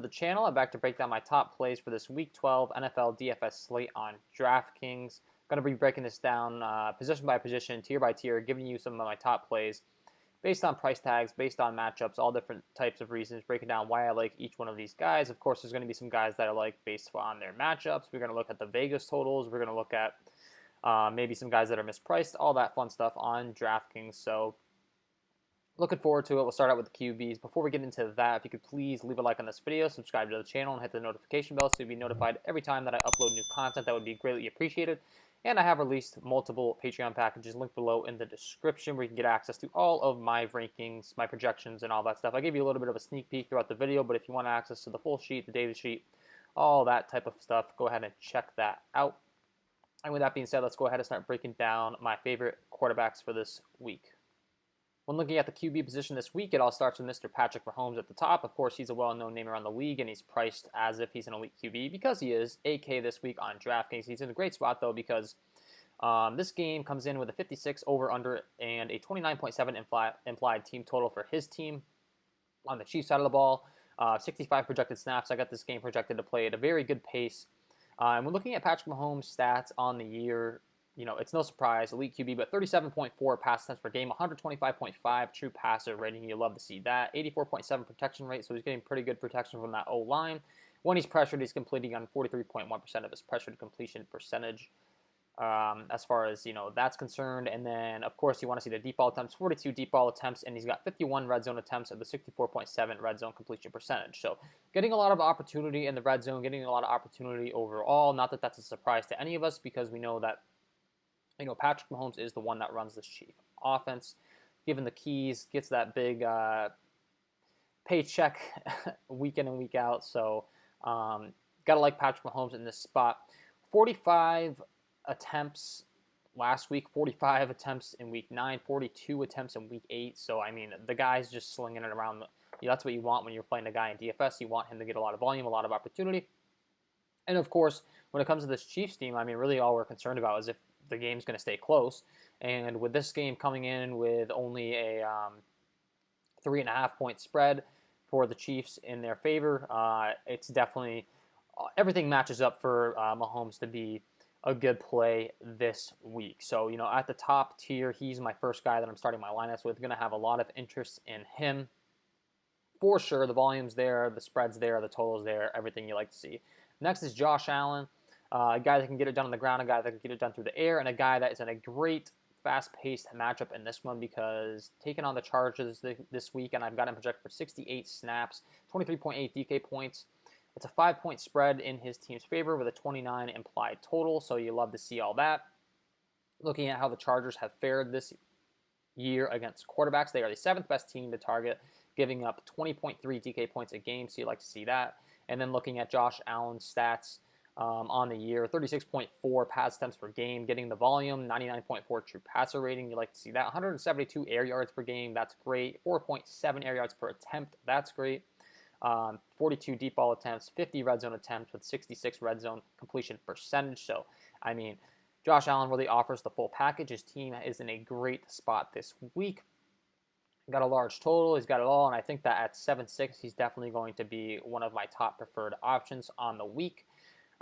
the channel. I'm back to break down my top plays for this Week 12 NFL DFS slate on DraftKings. I'm going to be breaking this down position by position, tier by tier, giving you some of my top plays based on price tags, based on matchups, all different types of reasons, breaking down why I like each one of these guys. Of course, there's going to be some guys that I like based on their matchups. We're going to look at the Vegas totals. We're going to look at maybe some guys that are mispriced, all that fun stuff on DraftKings. So looking forward to it. We'll start out with the QBs. Before we get into that, if you could please leave a like on this video, subscribe to the channel, and hit the notification bell so you'll be notified every time that I upload new content. That would be greatly appreciated. And I have released multiple Patreon packages linked below in the description where you can get access to all of my rankings, my projections, and all that stuff. I gave you a little bit of a sneak peek throughout the video, but if you want access to the full sheet, the data sheet, all that type of stuff, go ahead and check that out. And with that being said, let's go ahead and start breaking down my favorite quarterbacks for this week. When looking at the QB position this week, it all starts with Mr. Patrick Mahomes at the top. Of course, he's a well-known name around the league, and he's priced as if he's an elite QB because he is. AK this week on DraftKings. He's in a great spot, though, because this game comes in with a 56 over-under and a 29.7 implied team total for his team. On the Chiefs side of the ball, 65 projected snaps. I got this game projected to play at a very good pace. And when looking at Patrick Mahomes' stats on the year, you know, it's no surprise, elite QB, but 37.4 pass attempts per game, 125.5 true passer rating. You love to see that. 84.7 protection rate, so he's getting pretty good protection from that O-line. When he's pressured, he's completing on 43.1% of his pressured completion percentage as far as, you know, that's concerned. And then, of course, you want to see the deep ball attempts, 42 deep ball attempts, and he's got 51 red zone attempts at the 64.7 red zone completion percentage. So getting a lot of opportunity in the red zone, getting a lot of opportunity overall. Not that that's a surprise to any of us because we know that, you know, Patrick Mahomes is the one that runs this Chief offense, given the keys, gets that big paycheck week in and week out. So got to like Patrick Mahomes in this spot. 45 attempts last week, 45 attempts in week 9, 42 attempts in week 8. So, I mean, the guy's just slinging it around. That's what you want when you're playing a guy in DFS. You want him to get a lot of volume, a lot of opportunity. And, of course, when it comes to this Chiefs team, I mean, really all we're concerned about is if the game's going to stay close. And with this game coming in with only a 3.5 point spread for the Chiefs in their favor, it's definitely everything matches up for Mahomes to be a good play this week. So, you know, at the top tier, he's my first guy that I'm starting my lineups with. Going to have a lot of interest in him for sure. The volume's there, the spread's there, the total's there, everything you like to see. Next is Josh Allen. A guy that can get it done on the ground, a guy that can get it done through the air, and a guy that is in a great fast-paced matchup in this one because taking on the Chargers this week, and I've got him projected for 68 snaps, 23.8 DK points. It's a 5-point spread in his team's favor with a 29 implied total, so you love to see all that. Looking at how the Chargers have fared this year against quarterbacks, they are the 7th best team to target, giving up 20.3 DK points a game, so you like to see that. And then looking at Josh Allen's stats, on the year, 36.4 pass attempts per game, getting the volume, 99.4 true passer rating. You like to see that. 172 air yards per game. That's great. 4.7 air yards per attempt. That's great. 42 deep ball attempts, 50 red zone attempts with 66 red zone completion percentage. So, I mean, Josh Allen really offers the full package. His team is in a great spot this week. Got a large total. He's got it all. And I think that at 7-6, he's definitely going to be one of my top preferred options on the week.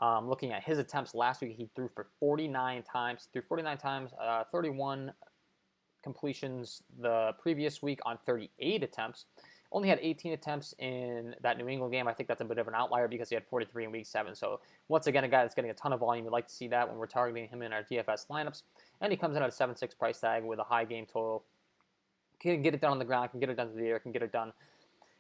Looking at his attempts last week, he threw for 49 times. 31 completions the previous week on 38 attempts. Only had 18 attempts in that New England game. I think that's a bit of an outlier because he had 43 in week 7. So once again, a guy that's getting a ton of volume. We'd like to see that when we're targeting him in our DFS lineups. And he comes in at a 7-6 price tag with a high game total. Can get it done on the ground, can get it done through the air, can get it done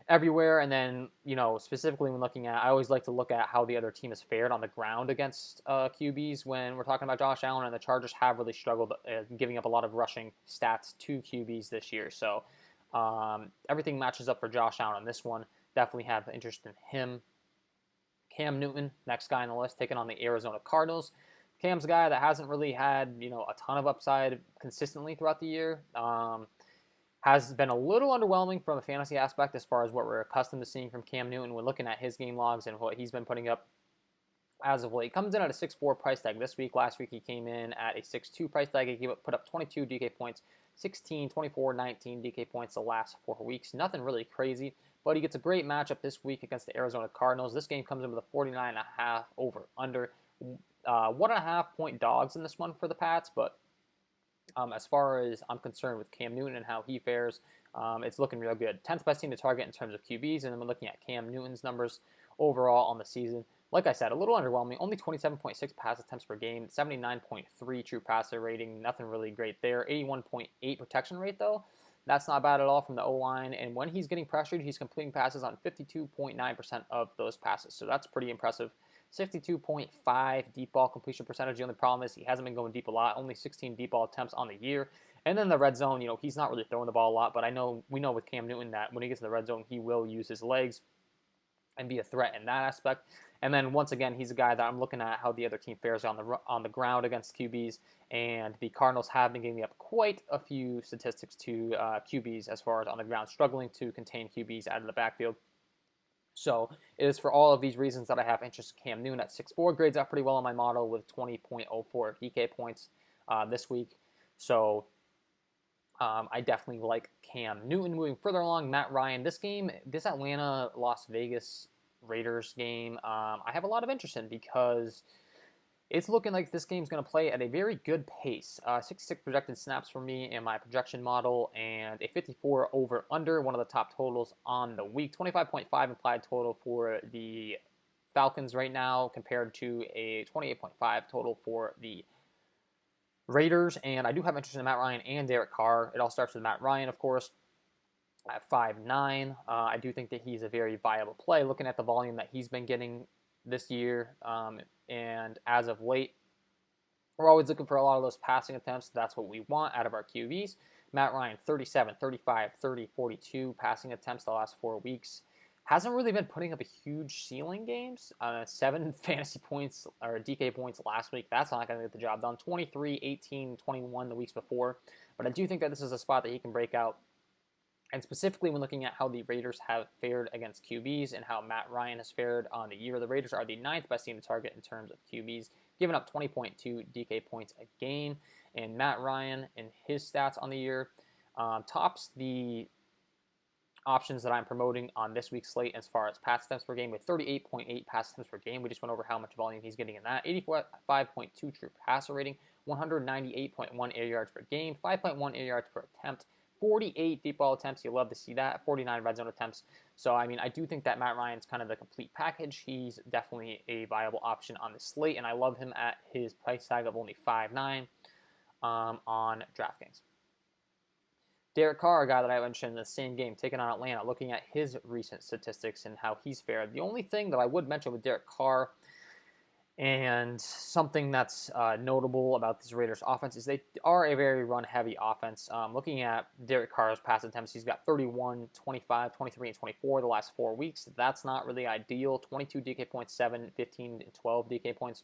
everywhere. And then, you know, specifically when looking at, I always like to look at how the other team has fared on the ground against QBs when we're talking about Josh Allen, and the Chargers have really struggled giving up a lot of rushing stats to QBs this year. So everything matches up for Josh Allen on this one. Definitely have interest in him. Cam Newton, next guy on the list, taking on the Arizona Cardinals. Cam's a guy that hasn't really had, you know, a ton of upside consistently throughout the year. Has been a little underwhelming from a fantasy aspect as far as what we're accustomed to seeing from Cam Newton when looking at his game logs and what he's been putting up as of late. Comes in at a 6.4 price tag this week. Last week he came in at a 6.2 price tag. He put up 22 DK points, 16, 24, 19 DK points the last 4 weeks. Nothing really crazy, but he gets a great matchup this week against the Arizona Cardinals. This game comes in with a 49.5 over under. 1.5 point dogs in this one for the Pats, but as far as I'm concerned with Cam Newton and how he fares, it's looking real good. 10th best team to target in terms of QBs, and then we're looking at Cam Newton's numbers overall on the season. Like I said, a little underwhelming. Only 27.6 pass attempts per game, 79.3 true passer rating. Nothing really great there. 81.8 protection rate, though. That's not bad at all from the O-line. And when he's getting pressured, he's completing passes on 52.9% of those passes. So that's pretty impressive. 62.5 deep ball completion percentage. The only problem is he hasn't been going deep a lot. Only 16 deep ball attempts on the year. And then the red zone, he's not really throwing the ball a lot. But we know with Cam Newton that when he gets in the red zone, he will use his legs and be a threat in that aspect. And then once again, he's a guy that I'm looking at how the other team fares on the ground against QBs, and the Cardinals have been giving up quite a few statistics to QBs as far as on the ground, struggling to contain QBs out of the backfield. So it is for all of these reasons that I have interest in Cam Newton at 6'4", grades out pretty well on my model with 20.04 DK points this week. So I definitely like Cam Newton. Moving further along, Matt Ryan. This Atlanta-Las Vegas Raiders game, I have a lot of interest in because it's looking like this game's going to play at a very good pace. 66 projected snaps for me in my projection model, and a 54 over-under, one of the top totals on the week. 25.5 implied total for the Falcons right now compared to a 28.5 total for the Raiders. And I do have interest in Matt Ryan and Derek Carr. It all starts with Matt Ryan, of course, at 5'9". I do think that he's a very viable play, looking at the volume that he's been getting this year. And as of late, we're always looking for a lot of those passing attempts. That's what we want out of our QBs. Matt Ryan, 37, 35, 30, 42 passing attempts the last 4 weeks. Hasn't really been putting up a huge ceiling games. 7 fantasy points or DK points last week. That's not going to get the job done. 23, 18, 21 the weeks before. But I do think that this is a spot that he can break out. And specifically when looking at how the Raiders have fared against QBs and how Matt Ryan has fared on the year, the Raiders are the 9th best team to target in terms of QBs, giving up 20.2 DK points a game. And Matt Ryan and his stats on the year tops the options that I'm promoting on this week's slate as far as pass attempts per game with 38.8 pass attempts per game. We just went over how much volume he's getting in that. 85.2 true passer rating, 198.1 air yards per game, 5.1 air yards per attempt, 48 deep ball attempts. You love to see that. 49 red zone attempts. So, I do think that Matt Ryan's kind of the complete package. He's definitely a viable option on the slate, and I love him at his price tag of only 5'9" on DraftKings. Derek Carr, a guy that I mentioned in the same game, taking on Atlanta, looking at his recent statistics and how he's fared. The only thing that I would mention with Derek Carr, and something that's notable about this Raiders offense, is they are a very run-heavy offense. Looking at Derek Carr's pass attempts, he's got 31, 25, 23, and 24 the last 4 weeks. That's not really ideal. 22 DK points, 7, 15, and 12 DK points.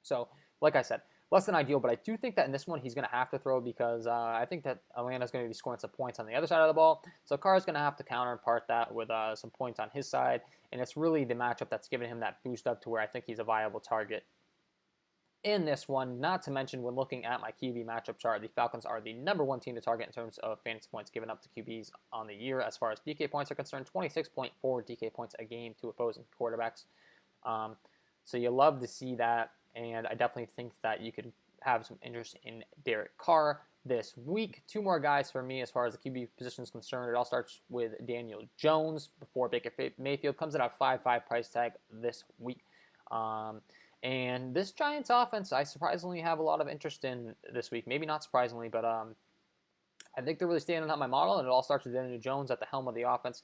So, like I said, less than ideal, but I do think that in this one he's going to have to throw because I think that Atlanta's going to be scoring some points on the other side of the ball. So Carr's going to have to counterpart that with some points on his side, and it's really the matchup that's giving him that boost up to where I think he's a viable target in this one. Not to mention, when looking at my QB matchup chart, the Falcons are the number 1 team to target in terms of fantasy points given up to QBs on the year. As far as DK points are concerned, 26.4 DK points a game to opposing quarterbacks. So you love to see that. And I definitely think that you could have some interest in Derek Carr this week. 2 more guys for me as far as the QB position is concerned. It all starts with Daniel Jones before Baker Mayfield. Comes in at 5.5 price tag this week. And this Giants offense, I surprisingly have a lot of interest in this week. Maybe not surprisingly, but I think they're really standing out my model, and it all starts with Daniel Jones at the helm of the offense.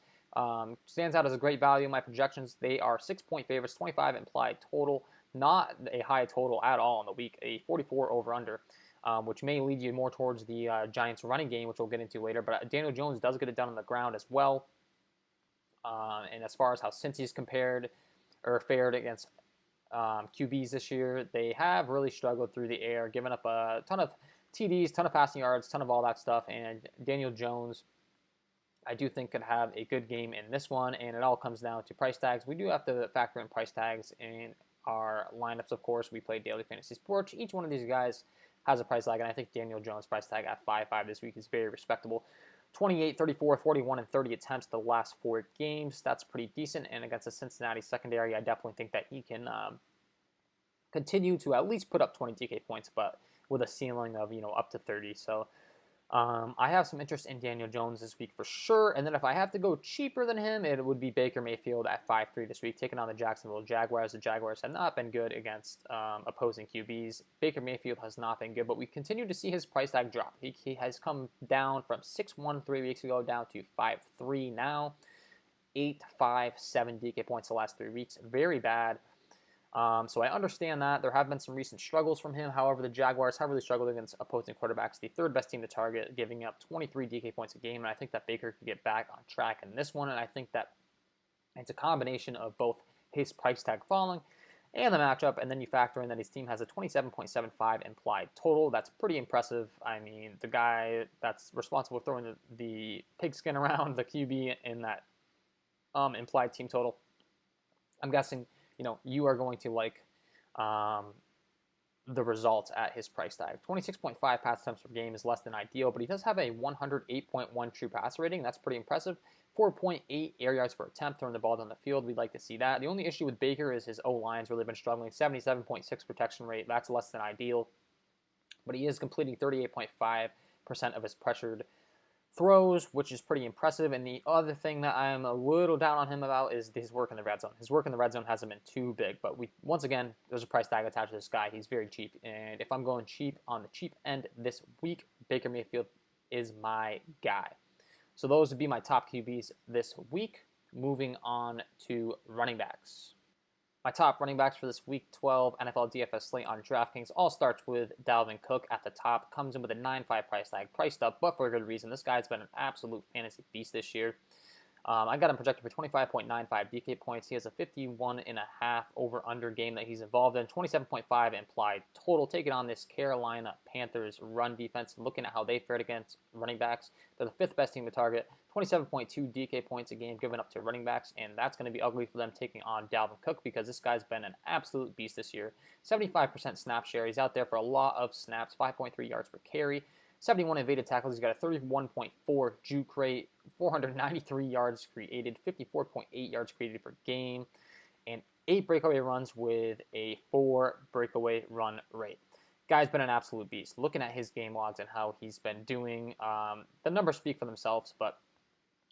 Stands out as a great value in my projections. They are 6-point favorites, 25 implied total. Not a high total at all in the week, a 44 over-under, which may lead you more towards the Giants running game, which we'll get into later. But Daniel Jones does get it done on the ground as well. And as far as how Cincy's fared against QBs this year, they have really struggled through the air, giving up a ton of TDs, ton of passing yards, ton of all that stuff. And Daniel Jones, I do think, could have a good game in this one. And it all comes down to price tags. We do have to factor in price tags in our lineups, of course. We play daily fantasy sports. Each one of these guys has a price tag, and I think Daniel Jones' price tag at 5.5 this week is very respectable. 28, 34, 41, and 30 attempts the last 4 games. That's pretty decent. And against the Cincinnati secondary, I definitely think that he can continue to at least put up 20 DK points, but with a ceiling of, up to 30. So I have some interest in Daniel Jones this week for sure. And then if I have to go cheaper than him, it would be Baker Mayfield at 5-3 this week, taking on the Jacksonville Jaguars. The Jaguars have not been good against opposing QBs. Baker Mayfield has not been good, but we continue to see his price tag drop. He has come down from 6-1 3 weeks ago down to 5-3 now. 8, 5, 7 DK points the last 3 weeks. Very bad. So I understand that. There have been some recent struggles from him. However, the Jaguars have really struggled against opposing quarterbacks, the third best team to target, giving up 23 DK points a game. And I think that Baker could get back on track in this one. And I think that it's a combination of both his price tag falling and the matchup. And then you factor in that his team has a 27.75 implied total. That's pretty impressive. I mean, the guy that's responsible for throwing the pigskin around, the QB in that implied team total, I'm guessing you are going to like the results at his price tag. 26.5 pass attempts per game is less than ideal, but he does have a 108.1 true passer rating. That's pretty impressive. 4.8 air yards per attempt throwing the ball down the field. We'd like to see that. The only issue with Baker is his O-line's really been struggling. 77.6 protection rate. That's less than ideal. But he is completing 38.5% of his pressured throws, which is pretty impressive. And the other thing that I'm a little down on him about is his work in the red zone. His work in the red zone hasn't been too big, but once again, there's a price tag attached to this guy. He's very cheap, and if I'm going cheap on the cheap end this week, Baker Mayfield is my guy. So those would be my top QBs this week. Moving on to running backs. My top running backs for this Week 12 NFL DFS slate on DraftKings all starts with Dalvin Cook at the top. Comes in with a 9.5 price tag, priced up, but for a good reason. This guy's been an absolute fantasy beast this year. I got him projected for 25.95 DK points. He has a 51.5 over-under game that he's involved in. 27.5 implied total. Taking on this Carolina Panthers run defense. Looking at how they fared against running backs, they're the 5th best team to target. 27.2 DK points a game given up to running backs, and that's going to be ugly for them taking on Dalvin Cook because this guy's been an absolute beast this year. 75% snap share. He's out there for a lot of snaps. 5.3 yards per carry. 71 evaded tackles. He's got a 31.4 juke rate, 493 yards created, 54.8 yards created per game, and 8 breakaway runs with a 4 breakaway run rate. Guy's been an absolute beast. Looking at his game logs and how he's been doing, the numbers speak for themselves, but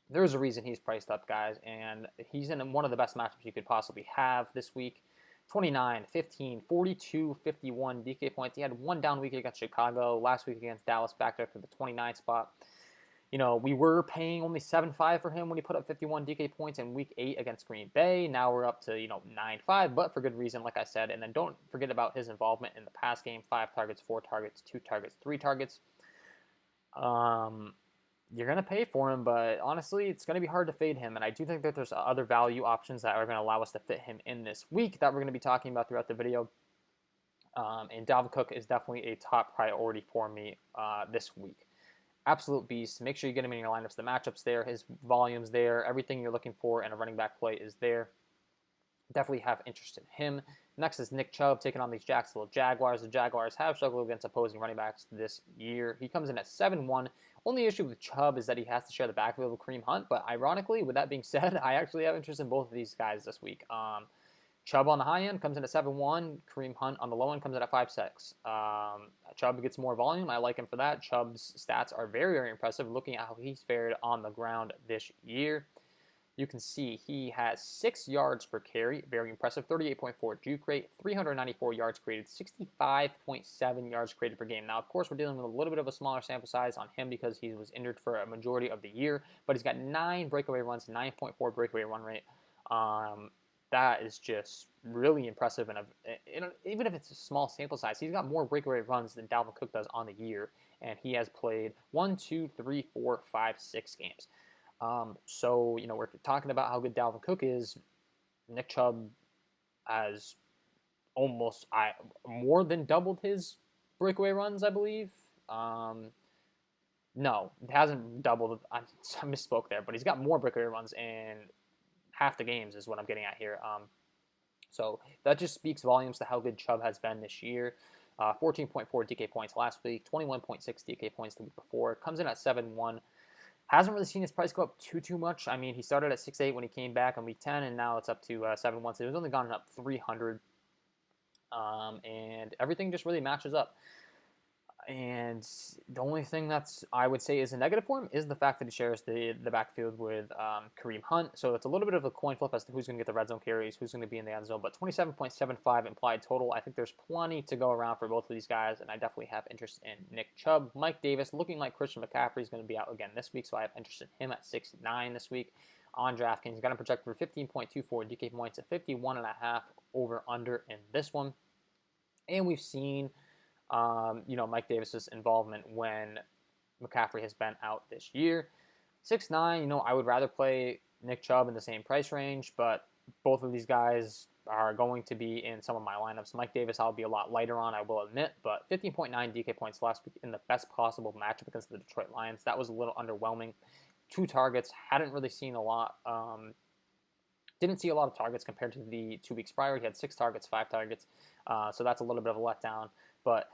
there's a reason he's priced up, guys, and he's in one of the best matchups you could possibly have this week. 29, 15, 42, 51 DK points. He had one down week against Chicago. Last week against Dallas, backed up to the 29 spot. We were paying only 7.5 for him when he put up 51 DK points in Week 8 against Green Bay. Now we're up to 9.5, but for good reason, like I said. And then don't forget about his involvement in the pass game: 5 targets, 4 targets, 2 targets, 3 targets. You're going to pay for him, but honestly, it's going to be hard to fade him. And I do think that there's other value options that are going to allow us to fit him in this week that we're going to be talking about throughout the video. And Dalvin Cook is definitely a top priority for me this week. Absolute beast. Make sure you get him in your lineups. The matchups there, his volume's there, everything you're looking for in a running back play is there. Definitely have interest in him. Next is Nick Chubb taking on these Jacksonville Jaguars. The Jaguars have struggled against opposing running backs this year. He comes in at 7-1. Only issue with Chubb is that he has to share the backfield with Kareem Hunt. But ironically, with that being said, I actually have interest in both of these guys this week. Chubb on the high end comes in at 7-1. Kareem Hunt on the low end comes in at 5-6. Chubb gets more volume. I like him for that. Chubb's stats are very, very impressive looking at how he's fared on the ground this year. You can see he has 6 yards per carry, very impressive, 38.4 juke rate, 394 yards created, 65.7 yards created per game. Now, of course, we're dealing with a little bit of a smaller sample size on him because he was injured for a majority of the year, but he's got 9 breakaway runs, 9.4 breakaway run rate. That is just really impressive, and even if it's a small sample size, he's got more breakaway runs than Dalvin Cook does on the year, and he has played 1, 2, 3, 4, 5, 6 games. So, we're talking about how good Dalvin Cook is. Nick Chubb has almost more than doubled his breakaway runs, I believe. No, it hasn't doubled. I misspoke there, but he's got more breakaway runs in half the games is what I'm getting at here. So that just speaks volumes to how good Chubb has been this year. 14.4 DK points last week, 21.6 DK points the week before. Comes in at 7-1. Hasn't really seen his price go up too much. I mean, he started at 6.8 when he came back on week 10, and now it's up to 7.1. So he's only gone up 300, and everything just really matches up. And the only thing that's I would say is a negative for him is the fact that he shares the backfield with Kareem Hunt. So it's a little bit of a coin flip as to who's going to get the red zone carries, who's going to be in the end zone. But 27.75 implied total. I think there's plenty to go around for both of these guys, and I definitely have interest in Nick Chubb. Mike Davis looking like Christian McCaffrey is going to be out again this week, so I have interest in him at 69 this week on DraftKings. He's got him projected for 15.24 DK points at 51.5 over under in this one. And we've seen Mike Davis's involvement when McCaffrey has been out this year. 6'9", I would rather play Nick Chubb in the same price range, but both of these guys are going to be in some of my lineups. Mike Davis I'll be a lot lighter on, I will admit, but 15.9 DK points last week in the best possible matchup against the Detroit Lions. That was a little underwhelming. 2 targets, hadn't really seen a lot. Didn't see a lot of targets compared to the 2 weeks prior. He had 6 targets, 5 targets, so that's a little bit of a letdown. But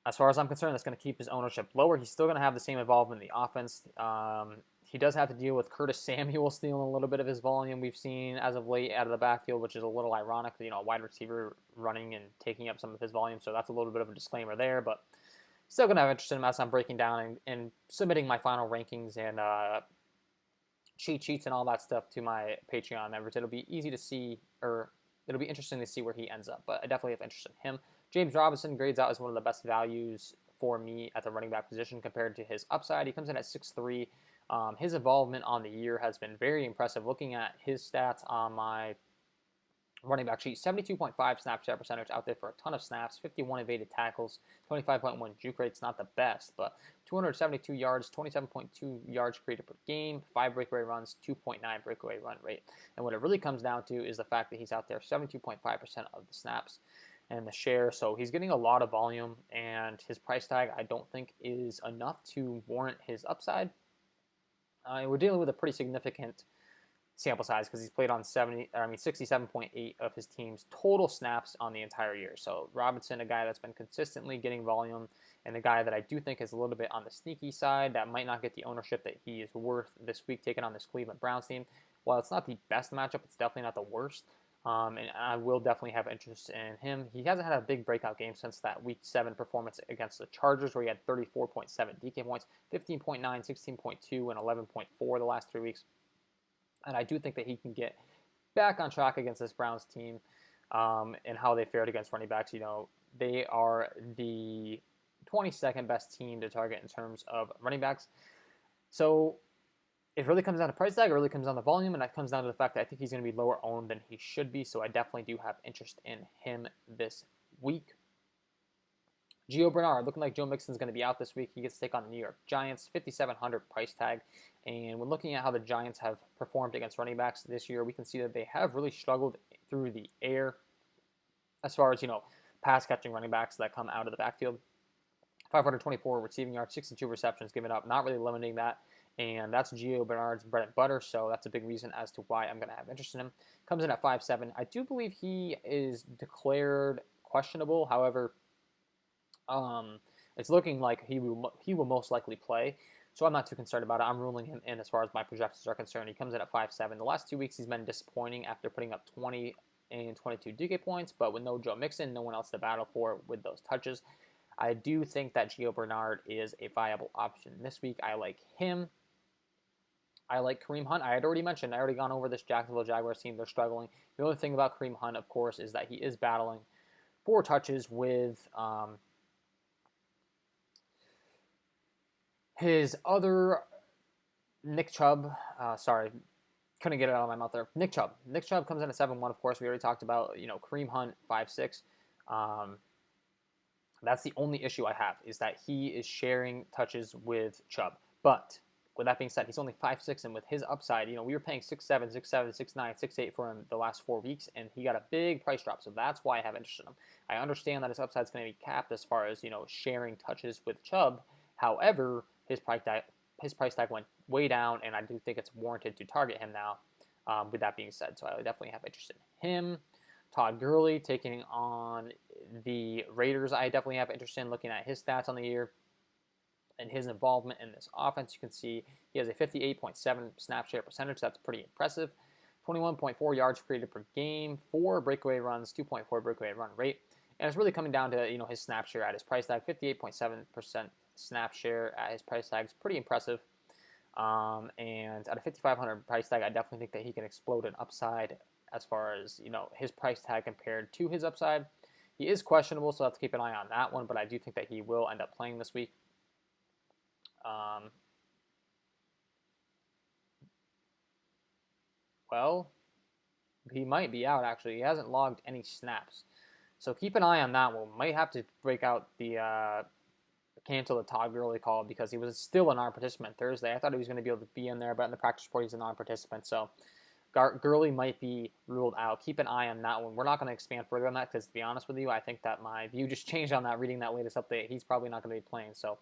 as far as I'm concerned, that's going to keep his ownership lower. He's still going to have the same involvement in the offense. He does have to deal with Curtis Samuel stealing a little bit of his volume we've seen as of late out of the backfield, which is a little ironic. A wide receiver running and taking up some of his volume, so that's a little bit of a disclaimer there. But still going to have interest in him as I'm breaking down and submitting my final rankings and cheat sheets and all that stuff to my Patreon members. It'll be easy to see, or it'll be interesting to see where he ends up. But I definitely have interest in him. James Robinson grades out as one of the best values for me at the running back position compared to his upside. He comes in at 6'3". His involvement on the year has been very impressive. Looking at his stats on my running back sheet, 72.5 snap share percentage out there for a ton of snaps, 51 evaded tackles, 25.1 juke rate's not the best, but 272 yards, 27.2 yards created per game, 5 breakaway runs, 2.9 breakaway run rate. And what it really comes down to is the fact that he's out there 72.5% of the snaps and the share, so he's getting a lot of volume, and his price tag I don't think is enough to warrant his upside. We're dealing with a pretty significant sample size because he's played on 67.8 of his team's total snaps on the entire year. So Robinson, a guy that's been consistently getting volume, and a guy that I do think is a little bit on the sneaky side that might not get the ownership that he is worth this week, taking on this Cleveland Browns team. While it's not the best matchup, it's definitely not the worst. And I will definitely have interest in him. He hasn't had a big breakout game since that Week 7 performance against the Chargers, where he had 34.7 DK points, 15.9, 16.2, and 11.4 the last 3 weeks. And I do think that he can get back on track against this Browns team and how they fared against running backs. They are the 22nd best team to target in terms of running backs. So it really comes down to price tag, it really comes down to volume, and that comes down to the fact that I think he's going to be lower owned than he should be, so I definitely do have interest in him this week. Gio Bernard, looking like Joe Mixon's going to be out this week. He gets to take on the New York Giants, 5,700 price tag, and when looking at how the Giants have performed against running backs this year, we can see that they have really struggled through the air as far as, pass-catching running backs that come out of the backfield. 524 receiving yards, 62 receptions given up, not really limiting that. And that's Gio Bernard's bread and butter, so that's a big reason as to why I'm going to have interest in him. Comes in at 5'7". I do believe he is declared questionable. However, it's looking like he will most likely play, so I'm not too concerned about it. I'm ruling him in as far as my projections are concerned. He comes in at 5'7". The last 2 weeks he's been disappointing after putting up 20 and 22 DK points, but with no Joe Mixon, no one else to battle for with those touches. I do think that Gio Bernard is a viable option this week. I like him. I like Kareem Hunt. I had already mentioned, I already gone over this Jacksonville Jaguars team. They're struggling. The only thing about Kareem Hunt, of course, is that he is battling 4 touches with his other Nick Chubb. Couldn't get it out of my mouth there. Nick Chubb. Nick Chubb comes in at 7'1", of course. We already talked about, Kareem Hunt, 5'6". That's the only issue I have, is that he is sharing touches with Chubb. But with that being said, he's only 5'6", and with his upside, we were paying 6'7", 6'7", 6'9", 6'8" for him the last 4 weeks, and he got a big price drop, so that's why I have interest in him. I understand that his upside is going to be capped as far as, sharing touches with Chubb. However, his price tag went way down, and I do think it's warranted to target him now, with that being said, so I definitely have interest in him. Todd Gurley taking on the Raiders, I definitely have interest in looking at his stats on the year. and his involvement in this offense. You can see he has a 58.7 snap share percentage. That's pretty impressive. 21.4 yards created per game, 4 breakaway runs, 2.4 breakaway run rate. And it's really coming down to his snap share at his price tag. 58.7% snap share at his price tag is pretty impressive. And at a 5,500 price tag, I definitely think that he can explode an upside as far as his price tag compared to his upside. He is questionable, so I have to keep an eye on that one. But I do think that he will end up playing this week. Well, he might be out, actually. He hasn't logged any snaps. So keep an eye on that one. Might have to break out the cancel the Todd Gurley call because he was still a non-participant Thursday. I thought he was going to be able to be in there, but in the practice report, he's a non-participant. So Gurley might be ruled out. Keep an eye on that one. We're not going to expand further on that because, to be honest with you, I think that my view just changed on that reading that latest update. He's probably not going to be playing. So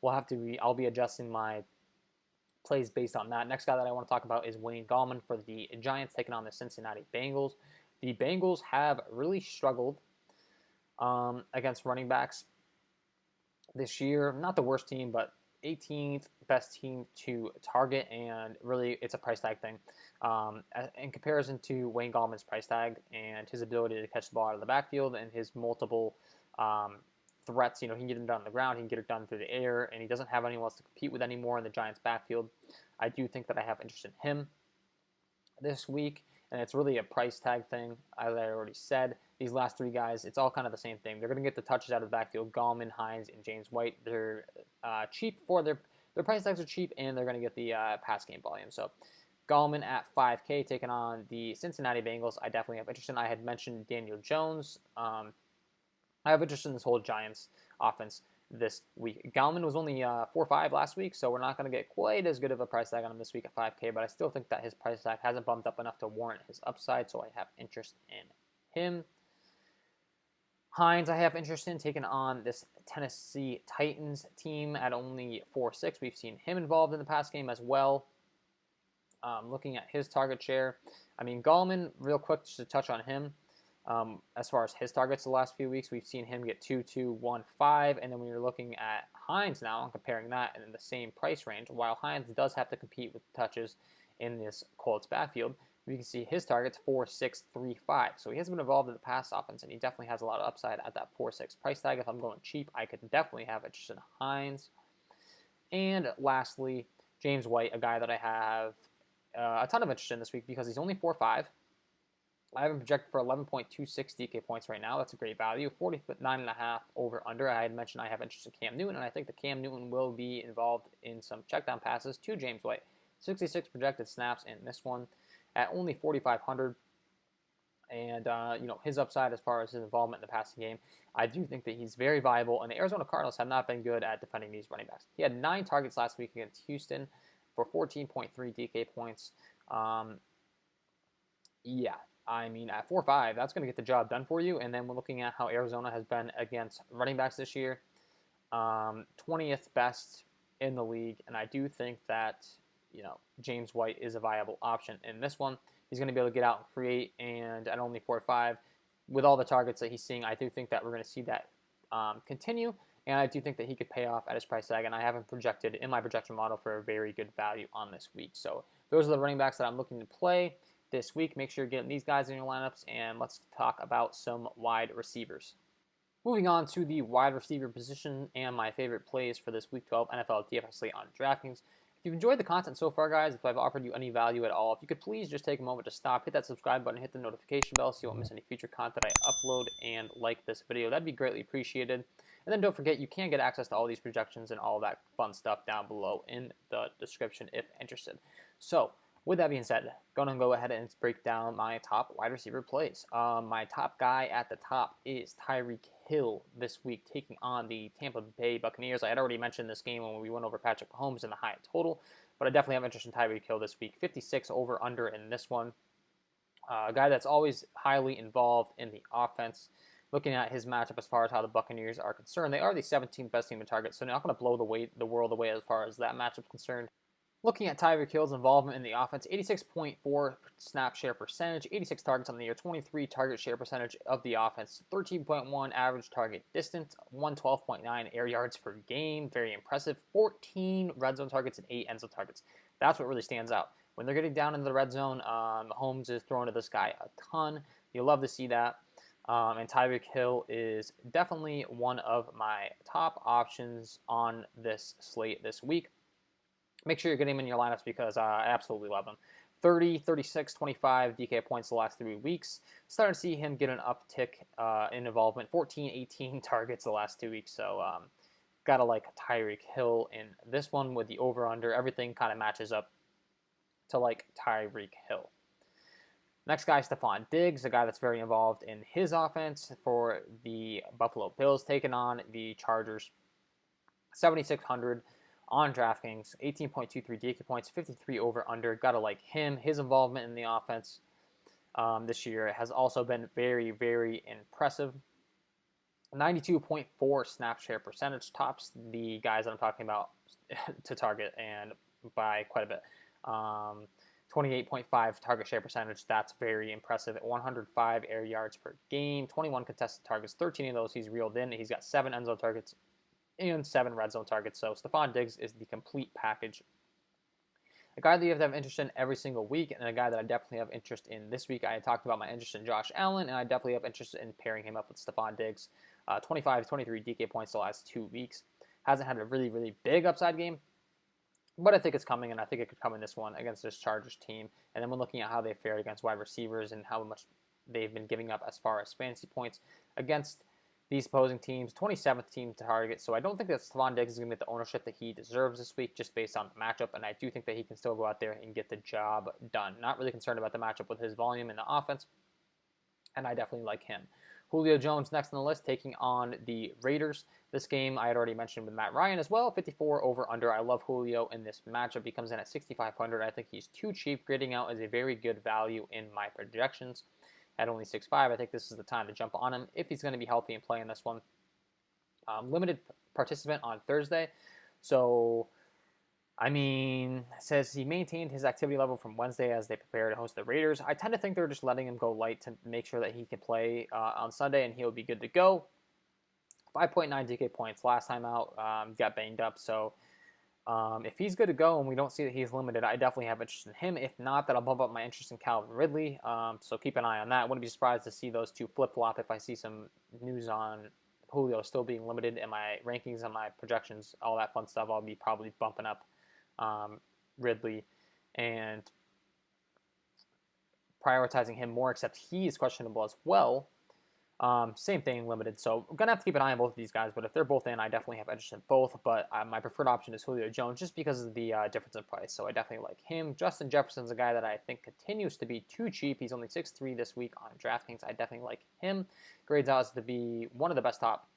I'll be adjusting my plays based on that. Next guy that I want to talk about is Wayne Gallman for the Giants taking on the Cincinnati Bengals. The Bengals have really struggled against running backs this year. Not the worst team, but 18th best team to target, and really it's a price tag thing. In comparison to Wayne Gallman's price tag and his ability to catch the ball out of the backfield and his multiple threats, he can get it done on the ground, he can get it done through the air, and he doesn't have anyone else to compete with anymore in the Giants' backfield. I do think that I have interest in him this week, and it's really a price tag thing, as I already said. These last 3 guys, it's all kind of the same thing. They're going to get the touches out of the backfield. Gallman, Hines, and James White. They're cheap for their price tags are cheap, and they're going to get the pass game volume. So Gallman at 5K taking on the Cincinnati Bengals. I definitely have interest in. I had mentioned Daniel Jones. I have interest in this whole Giants offense this week. Gallman was only 4.5 last week, so we're not going to get quite as good of a price tag on him this week at 5K, but I still think that his price tag hasn't bumped up enough to warrant his upside, so I have interest in him. Hines, I have interest in taking on this Tennessee Titans team at only 4.6. We've seen him involved in the pass game as well. Looking at his target share, Gallman, real quick, just to touch on him. As far as his targets the last few weeks, we've seen him get 2, 1, 5, and then when you're looking at Hines now and comparing that in the same price range, while Hines does have to compete with touches in this Colts backfield, we can see his targets 4, 6, 3, 5. So he hasn't been involved in the pass offense, and he definitely has a lot of upside at that 4.6 price tag. If I'm going cheap, I could definitely have interest in Hines. And lastly, James White, a guy that I have a ton of interest in this week because he's only 4.5. I have him projected for 11.26 DK points right now. That's a great value. 49.5 over under. I had mentioned I have interest in Cam Newton, and I think that Cam Newton will be involved in some checkdown passes to James White. 66 projected snaps in this one at only 4,500. And, his upside as far as his involvement in the passing game, I do think that he's very viable. And the Arizona Cardinals have not been good at defending these running backs. He had 9 targets last week against Houston for 14.3 DK points. At 4.5, that's going to get the job done for you. And then we're looking at how Arizona has been against running backs this year. 20th best in the league. And I do think that, James White is a viable option in this one. He's going to be able to get out and create. And at only 4.5, with all the targets that he's seeing, I do think that we're going to see that continue. And I do think that he could pay off at his price tag. And I have him projected in my projection model for a very good value on this week. So those are the running backs that I'm looking to play this week. Make sure you're getting these guys in your lineups, and let's talk about some wide receivers. Moving on to the wide receiver position and my favorite plays for this Week 12 NFL DFS slate on DraftKings. If you've enjoyed the content so far, guys, if I've offered you any value at all, if you could please just take a moment to stop, hit that subscribe button, hit the notification bell so you won't miss any future content I upload, and like this video. That'd be greatly appreciated. And then don't forget, you can get access to all these projections and all that fun stuff down below in the description if interested. So, with that being said, going to go ahead and break down my top wide receiver plays. My top guy at the top is Tyreek Hill this week, taking on the Tampa Bay Buccaneers. I had already mentioned this game when we went over Patrick Mahomes in the high total, but I definitely have interest in Tyreek Hill this week. 56 over under in this one. A guy that's always highly involved in the offense. Looking at his matchup as far as how the Buccaneers are concerned, they are the 17th best team in target, so they're not going to blow the world away as far as that matchup is concerned. Looking at Tyreek Hill's involvement in the offense, 86.4 snap share percentage, 86 targets on the year, 23 target share percentage of the offense, 13.1 average target distance, 112.9 air yards per game, very impressive, 14 red zone targets and 8 end zone targets. That's what really stands out. When they're getting down into the red zone, Mahomes is throwing to this guy a ton. You love to see that. And Tyreek Hill is definitely one of my top options on this slate this week. Make sure you're getting him in your lineups because I absolutely love him. 30, 36, 25 DK points the last 3 weeks. Starting to see him get an uptick in involvement. 14, 18 targets the last 2 weeks. So gotta like Tyreek Hill in this one with the over-under. Everything kind of matches up to like Tyreek Hill. Next guy, Stephon Diggs, a guy that's very involved in his offense for the Buffalo Bills, taking on the Chargers. 7,600 on DraftKings, 18.23 DK points, 53 over/under. Gotta like him. His involvement in the offense this year has also been very, very impressive. 92.4 snap share percentage, tops the guys that I'm talking about to target and by quite a bit. 28.5 target share percentage, that's very impressive. At 105 air yards per game, 21 contested targets, 13 of those he's reeled in. He's got 7 end zone targets and 7 red zone targets. So Stephon Diggs is the complete package. A guy that you have to have interest in every single week, and a guy that I definitely have interest in this week. I talked about my interest in Josh Allen, and I definitely have interest in pairing him up with Stephon Diggs. 25, 23 DK points the last 2 weeks. Hasn't had a really, really big upside game, but I think it's coming, and I think it could come in this one against this Chargers team. And then when looking at how they fared against wide receivers and how much they've been giving up as far as fantasy points against these opposing teams, 27th team to target. So I don't think that Stephon Diggs is going to get the ownership that he deserves this week just based on the matchup, and I do think that he can still go out there and get the job done. Not really concerned about the matchup with his volume in the offense, and I definitely like him. Julio Jones next on the list, taking on the Raiders. This game I had already mentioned with Matt Ryan as well, 54 over/under. I love Julio in this matchup. He comes in at 6,500. I think he's too cheap, grading out as a very good value in my projections. At only 6'5", I think this is the time to jump on him if he's going to be healthy and play in this one. Limited participant on Thursday. So, I mean, it says he maintained his activity level from Wednesday as they prepare to host the Raiders. I tend to think they're just letting him go light to make sure that he can play on Sunday and he'll be good to go. 5.9 DK points last time out. Got banged up. So, if he's good to go and we don't see that he's limited, I definitely have interest in him. If not, that'll bump up my interest in Calvin Ridley. So keep an eye on that. Wouldn't be surprised to see those two flip-flop if I see some news on Julio still being limited in my rankings and my projections, all that fun stuff. I'll be probably bumping up Ridley and prioritizing him more, except he is questionable as well. Same thing, limited. So I'm going to have to keep an eye on both of these guys, but if they're both in, I definitely have interest in both. But my preferred option is Julio Jones just because of the difference in price. So I definitely like him. Justin Jefferson's a guy that I think continues to be too cheap. He's only 6'3" this week on DraftKings. I definitely like him. Grades out as to be one of the best top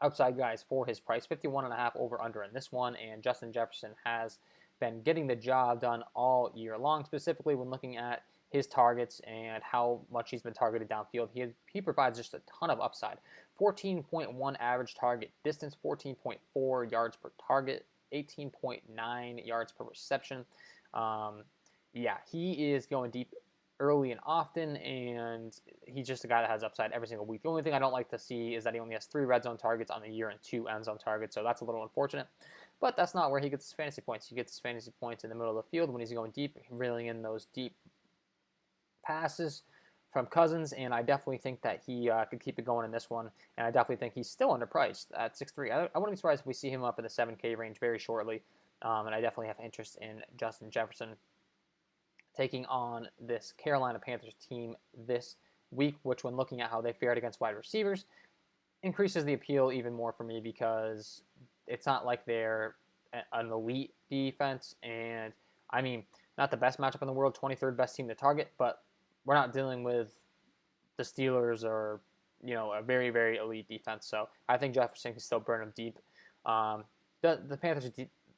outside guys for his price. 51.5 over/under in this one. And Justin Jefferson has been getting the job done all year long, specifically when looking at his targets and how much he's been targeted downfield. He provides just a ton of upside. 14.1 average target distance, 14.4 yards per target, 18.9 yards per reception. Yeah, he is going deep early and often, and he's just a guy that has upside every single week. The only thing I don't like to see is that he only has 3 red zone targets on the year and 2 end zone targets, so that's a little unfortunate. But that's not where he gets his fantasy points. He gets his fantasy points in the middle of the field when he's going deep, reeling in those deep passes from Cousins, and I definitely think that he could keep it going in this one, and I definitely think he's still underpriced at 6'3". I wouldn't be surprised if we see him up in the 7K range very shortly, and I definitely have interest in Justin Jefferson taking on this Carolina Panthers team this week, which when looking at how they fared against wide receivers, increases the appeal even more for me because it's not like they're an elite defense, and I mean, not the best matchup in the world, 23rd best team to target, but we're not dealing with the Steelers or, a very, very elite defense. So I think Jefferson can still burn them deep. The Panthers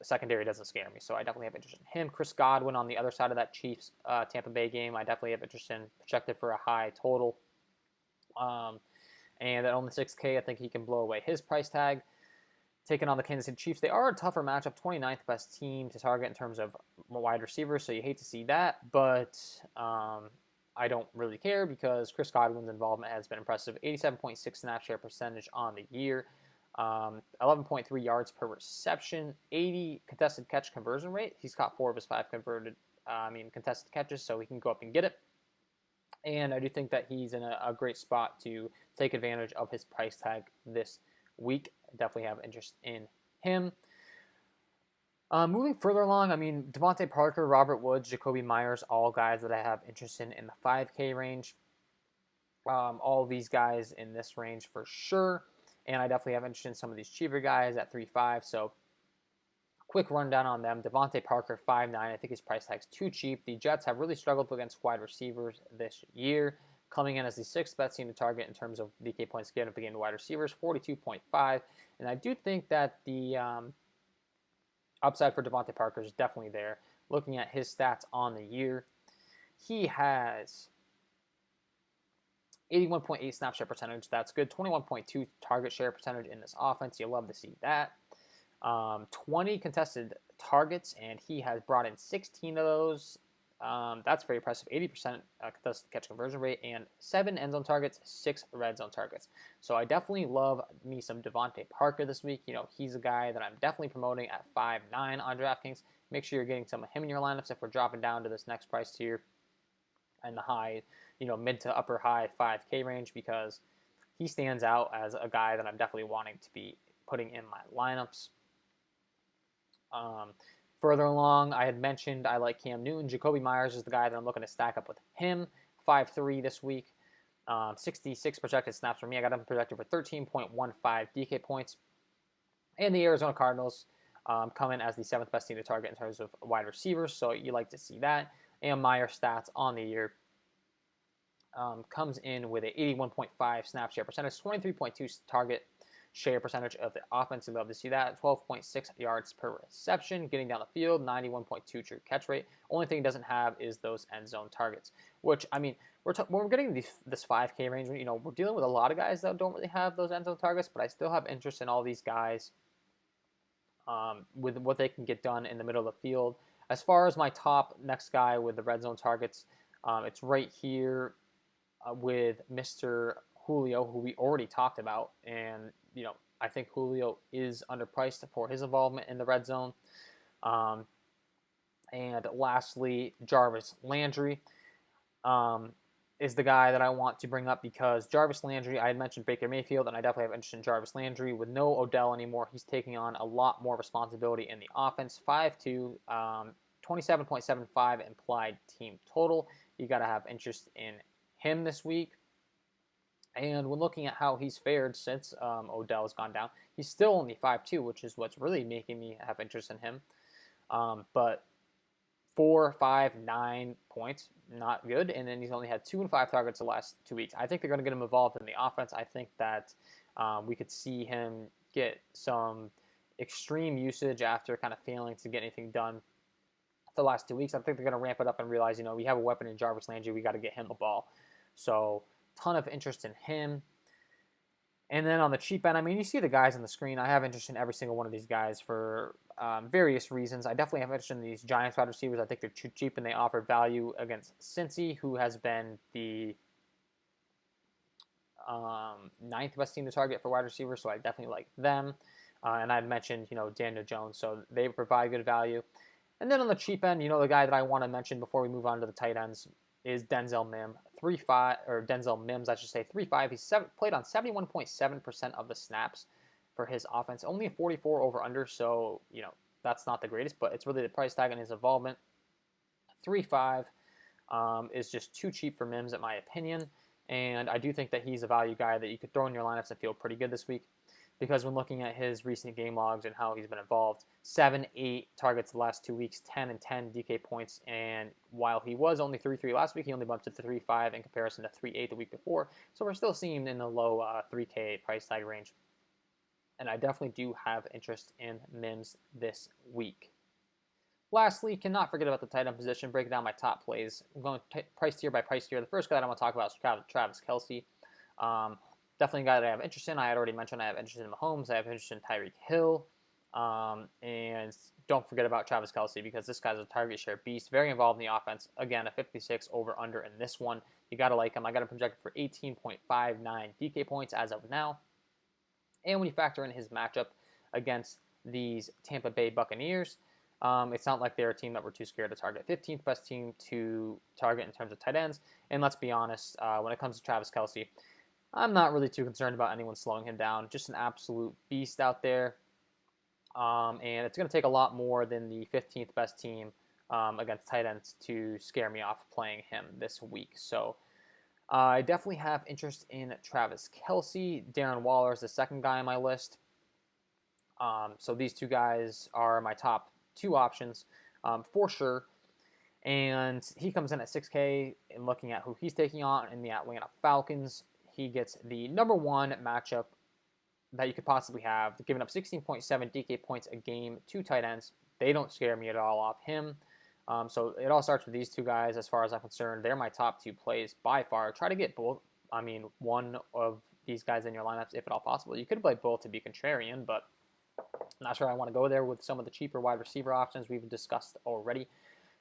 secondary doesn't scare me, so I definitely have interest in him. Chris Godwin on the other side of that Chiefs Tampa Bay game, I definitely have interest in, projected for a high total. And at only 6K, I think he can blow away his price tag. taking on the Kansas City Chiefs. They are a tougher matchup, 29th best team to target in terms of wide receivers, so you hate to see that, but I don't really care because Chris Godwin's involvement has been impressive. 87.6 snap share percentage on the year, 11.3 yards per reception, 80 contested catch conversion rate. He's caught 4 of his 5 contested catches, so he can go up and get it. And I do think that he's in a great spot to take advantage of his price tag this week. Definitely have interest in him. Moving further along, Devonte Parker, Robert Woods, Jacoby Myers, all guys that I have interest in the 5K range. All of these guys in this range for sure. And I definitely have interest in some of these cheaper guys at 3.5. So quick rundown on them. Devonte Parker, 5'9". I think his price tag's too cheap. The Jets have really struggled against wide receivers this year, coming in as the 6th best team to target in terms of DK points given up against wide receivers, 42.5. And I do think that the upside for Devonte Parker is definitely there. Looking at his stats on the year, he has 81.8 snap share percentage. That's good. 21.2 target share percentage in this offense. You love to see that. 20 contested targets, and he has brought in 16 of those. That's very impressive. 80% contested catch conversion rate, and 7 end zone targets, 6 red zone targets. So I definitely love me some Devonte Parker this week. He's a guy that I'm definitely promoting at 5.9 on DraftKings. Make sure you're getting some of him in your lineups if we're dropping down to this next price tier and the high, mid to upper high 5K range, because he stands out as a guy that I'm definitely wanting to be putting in my lineups. Further along, I had mentioned I like Cam Newton. Jacoby Myers is the guy that I'm looking to stack up with him. 5.3 this week. 66 projected snaps for me. I got him projected for 13.15 DK points. And the Arizona Cardinals come in as the 7th best team to target in terms of wide receivers, so you like to see that. And Myers' stats on the year comes in with a 81.5 snap share percentage, 23.2 target share percentage of the offense. You love to see that. 12.6 yards per reception, getting down the field, 91.2 true catch rate. Only thing it doesn't have is those end zone targets, which, when we're getting this 5K range, we're dealing with a lot of guys that don't really have those end zone targets, but I still have interest in all these guys with what they can get done in the middle of the field. As far as my top next guy with the red zone targets, it's right here with Mr. Julio, who we already talked about, and I think Julio is underpriced for his involvement in the red zone. And lastly, Jarvis Landry is the guy that I want to bring up, because Jarvis Landry, I had mentioned Baker Mayfield, and I definitely have interest in Jarvis Landry. With no Odell anymore, he's taking on a lot more responsibility in the offense. 5'2", 27.75 implied team total. You got to have interest in him this week. And when looking at how he's fared since Odell has gone down, he's still only 5'2", which is what's really making me have interest in him. But 4, 5, 9 points, not good. And then he's only had 2 and 5 targets the last 2 weeks. I think they're going to get him involved in the offense. I think that we could see him get some extreme usage after kind of failing to get anything done the last 2 weeks. I think they're going to ramp it up and realize, we have a weapon in Jarvis Landry. We got to get him the ball. So ton of interest in him. And then on the cheap end, you see the guys on the screen. I have interest in every single one of these guys for various reasons. I definitely have interest in these Giants wide receivers. I think they're too cheap and they offer value against Cincy, who has been the 9th best team to target for wide receivers, so I definitely like them. And I had mentioned, Daniel Jones, so they provide good value. And then on the cheap end, the guy that I want to mention before we move on to the tight ends is Denzel Mims. 3.5. He's played on 71.7% of the snaps for his offense. Only a 44 over/under, so that's not the greatest, but it's really the price tag and his involvement. 3.5 is just too cheap for Mims, in my opinion, and I do think that he's a value guy that you could throw in your lineups and feel pretty good this week. Because when looking at his recent game logs and how he's been involved, 7, 8 targets the last 2 weeks, 10 and 10 DK points, and while he was only 3.3 last week, he only bumped it to 3.5 in comparison to 3.8 the week before, so we're still seeing him in the low 3K price tag range, and I definitely do have interest in Mims this week. Lastly, cannot forget about the tight end position, breaking down my top plays. I'm going price tier by price tier. The first guy that I want to talk about is Travis Kelce. definitely a guy that I have interest in. I had already mentioned I have interest in Mahomes. I have interest in Tyreek Hill. And don't forget about Travis Kelce, because this guy's a target share beast, very involved in the offense. Again, a 56 over-under in this one. You got to like him. I got him projected for 18.59 DK points as of now. And when you factor in his matchup against these Tampa Bay Buccaneers, it's not like they're a team that we're too scared to target. 15th best team to target in terms of tight ends. And let's be honest, when it comes to Travis Kelce, I'm not really too concerned about anyone slowing him down. Just an absolute beast out there. And it's going to take a lot more than the 15th best team against tight ends to scare me off playing him this week. So I definitely have interest in Travis Kelce. Darren Waller is the second guy on my list. So these two guys are my top two options for sure. And he comes in at 6K, and looking at who he's taking on in the Atlanta Falcons, he gets the number one matchup that you could possibly have, giving up 16.7 DK points a game, two tight ends. They don't scare me at all off him. So it all starts with these two guys as far as I'm concerned. They're my top two plays by far. Try to get both, one of these guys in your lineups if at all possible. You could play both to be contrarian, but I'm not sure I want to go there with some of the cheaper wide receiver options we've discussed already.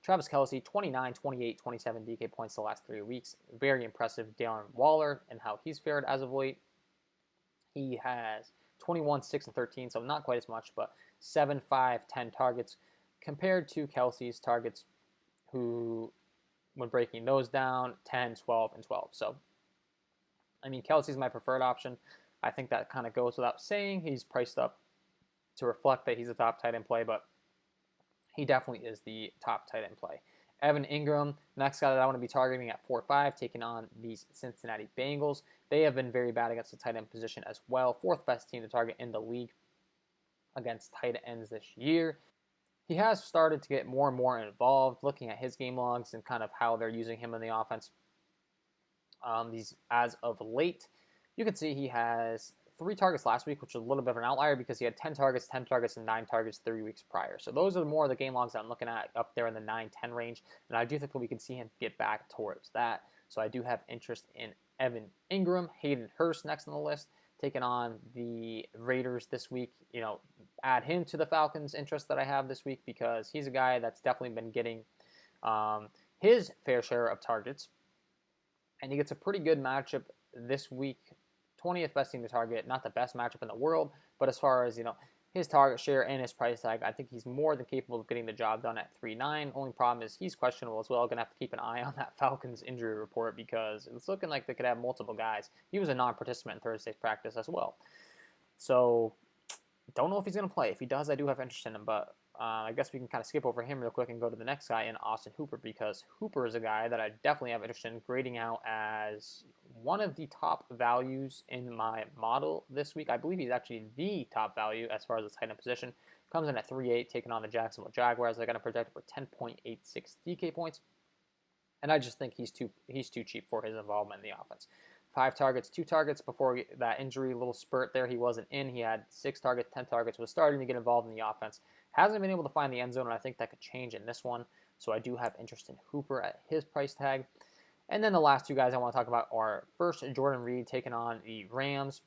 Travis Kelce, 29, 28, 27 DK points the last 3 weeks. Very impressive. Darren Waller and how he's fared as of late. He has 21, 6, and 13, so not quite as much, but 7, 5, 10 targets compared to Kelce's targets, who, when breaking those down, 10, 12, and 12. So, Kelce's my preferred option. I think that kind of goes without saying. He's priced up to reflect that he's a top tight end play, but he definitely is the top tight end play. Evan Ingram, next guy that I want to be targeting at 4-5, taking on these Cincinnati Bengals. They have been very bad against the tight end position as well. Fourth best team to target in the league against tight ends this year. He has started to get more and more involved, looking at his game logs and kind of how they're using him in the offense. These as of late, you can see he has 3 targets last week, which is a little bit of an outlier because he had 10 targets, and 9 targets 3 weeks prior. So those are more of the game logs that I'm looking at up there in the 9-10 range. And I do think that we can see him get back towards that. So I do have interest in Evan Ingram. Hayden Hurst next on the list, taking on the Raiders this week. Add him to the Falcons' interest that I have this week, because he's a guy that's definitely been getting his fair share of targets. And he gets a pretty good matchup this week. 20th best team to target, not the best matchup in the world, but as far as, his target share and his price tag, I think he's more than capable of getting the job done at 3.9. Only problem is he's questionable as well. Going to have to keep an eye on that Falcons injury report, because it's looking like they could have multiple guys. He was a non-participant in Thursday's practice as well. So, don't know if he's going to play. If he does, I do have interest in him, but I guess we can kind of skip over him real quick and go to the next guy in Austin Hooper, because Hooper is a guy that I definitely have interest in grading out as one of the top values in my model this week. I believe he's actually the top value as far as the tight end position. Comes in at 3.8, taking on the Jacksonville Jaguars. They're going to project for 10.86 DK points, and I just think he's too cheap for his involvement in the offense. 5 targets, 2 targets before that injury little spurt there. He wasn't in. He had 6 targets, 10 targets, was starting to get involved in the offense. Hasn't been able to find the end zone, and I think that could change in this one. So I do have interest in Hooper at his price tag. And then the last 2 guys I want to talk about are, first, Jordan Reed taking on the Rams.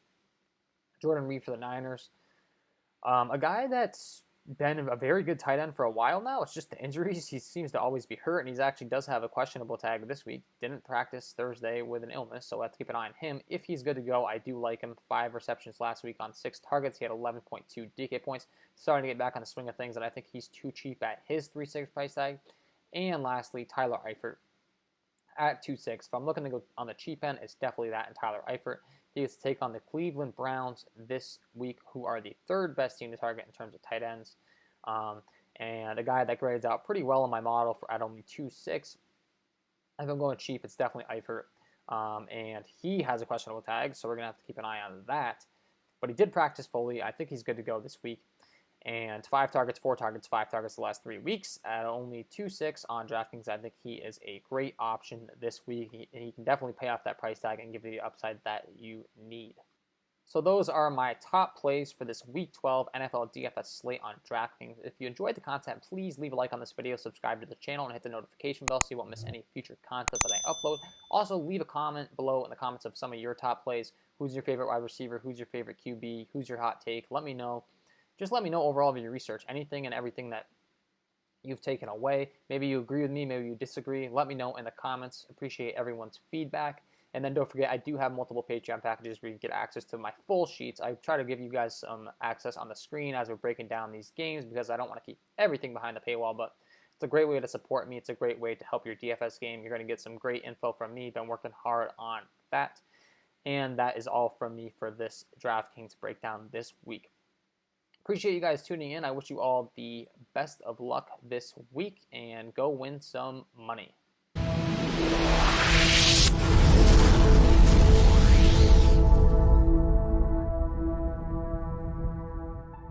Jordan Reed for the Niners. A guy that's been a very good tight end for a while now. It's just the injuries. He seems to always be hurt, and he actually does have a questionable tag this week. Didn't practice Thursday with an illness, so I have to keep an eye on him. If he's good to go, I do like him. 5 receptions last week on 6 targets. He had 11.2 DK points. Starting to get back on the swing of things, and I think he's too cheap at his 3.6 price tag. And lastly, Tyler Eifert at 2.6. If I'm looking to go on the cheap end, it's definitely that and Tyler Eifert. He gets to take on the Cleveland Browns this week, who are the 3rd best team to target in terms of tight ends. And a guy that grades out pretty well in my model at only 2.6. If I'm going cheap, it's definitely Eifert. And he has a questionable tag, so we're going to have to keep an eye on that. But he did practice fully. I think he's good to go this week. And 5 targets, 4 targets, 5 targets the last 3 weeks at only 2.6 on DraftKings. I think he is a great option this week. He can definitely pay off that price tag and give you the upside that you need. So those are my top plays for this Week 12 NFL DFS slate on DraftKings. If you enjoyed the content, please leave a like on this video, subscribe to the channel, and hit the notification bell so you won't miss any future content that I upload. Also, leave a comment below in the comments of some of your top plays. Who's your favorite wide receiver? Who's your favorite QB? Who's your hot take? Let me know. Just let me know overall of your research, anything and everything that you've taken away. Maybe you agree with me, maybe you disagree. Let me know in the comments. Appreciate everyone's feedback. And then don't forget, I do have multiple Patreon packages where you can get access to my full sheets. I try to give you guys some access on the screen as we're breaking down these games because I don't want to keep everything behind the paywall, but it's a great way to support me. It's a great way to help your DFS game. You're going to get some great info from me. Been working hard on that. And that is all from me for this DraftKings breakdown this week. Appreciate you guys tuning in. I wish you all the best of luck this week and go win some money.